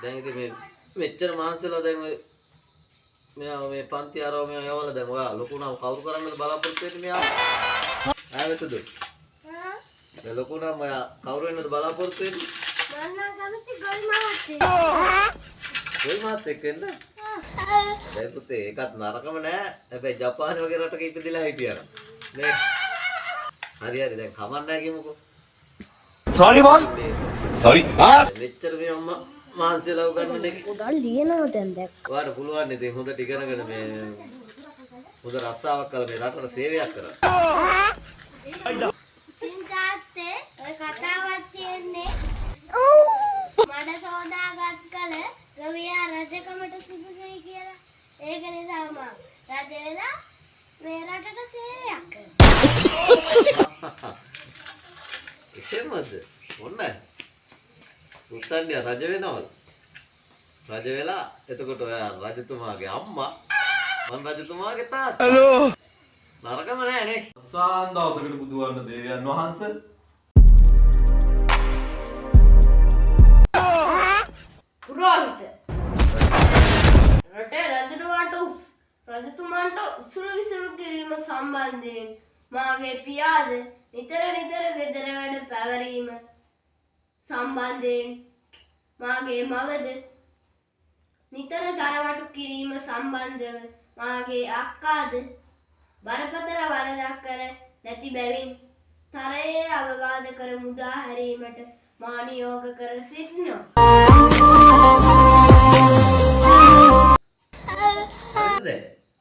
දැන් ඉතින් මේ මෙච්චර මහන්සිලා දැන් මෙයා මේ පන්ති ආරව මෙයා යවලා දැන් ඔයා ලොකු නම් කවුරු කරන්නද බලාපොරොත්තු වෙන්නේ මෙයා ආවෙසද දැන් ලොකු නම් ඔයා කවුරු වෙන්නද බලාපොරොත්තු වෙන්නේ මම කැමති ගොල් මහත්තයෙක්. ගොල් මහත්තයෙක් වෙන්න දැන් පුතේ ඒකත් නරකම නෑ හැබැයි ජපානයේ වගේ රටක ඉපදිලා හිටියා නේ හරි දැන් කමක් නෑ කියමුකෝ Sorry boy. Sorry. මෙච්චර මේ අම්මා මහන්සිලා උගන්නන එක උඩල් ලියනවා දැන් දැක්ක. ඔයාලට පුළුවන් ඉතින් හොඳට ඉගෙනගෙන මේ හොඳ රස්සාවක් කරලා මේ රටට සේවයක් කරන්න. සින්තාත්තේ ඔය කතාවක් තියෙන්නේ මඩ සෝදාගත් කල ගවියා රජකමට සුදුසුයි කියලා. ඒක නිසා මම රජ වෙලා මේ රටට සේවයක් කරනවා. එහෙමද? ඔන්න. උත්තන්‍ය රජ වෙනවද? රජ වෙලා එතකොට ඔයා රජතුමාගේ අම්මා මම රජතුමාගේ තාත්තා. හලෝ. නරකම නෑනේ. සාන් දවසකට බුදුවන්න දේවයන් වහන්සේ. පුරෝහිත. රටේ රජතුමාට උසුළු විසුළු කිරීම සම්බන්ධයෙන් මාගේ පියාද නිතර ගෙදර වැඩ පැවරීම සම්බන්ධයෙන් මාගේ මවද නිතර තරවටු කිරීම සම්බන්ධව මාගේ අක්කාද බරපතල වරදක් කර නැති බැවින් තරයේ අවවාද කර මුදා හැරීමට මා නියෝග කර සිටිනවා.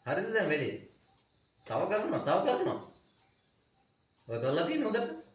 හරිද දැන් වැඩේ? තව කරනවා. ඔය කරලා තියෙන හොඳට.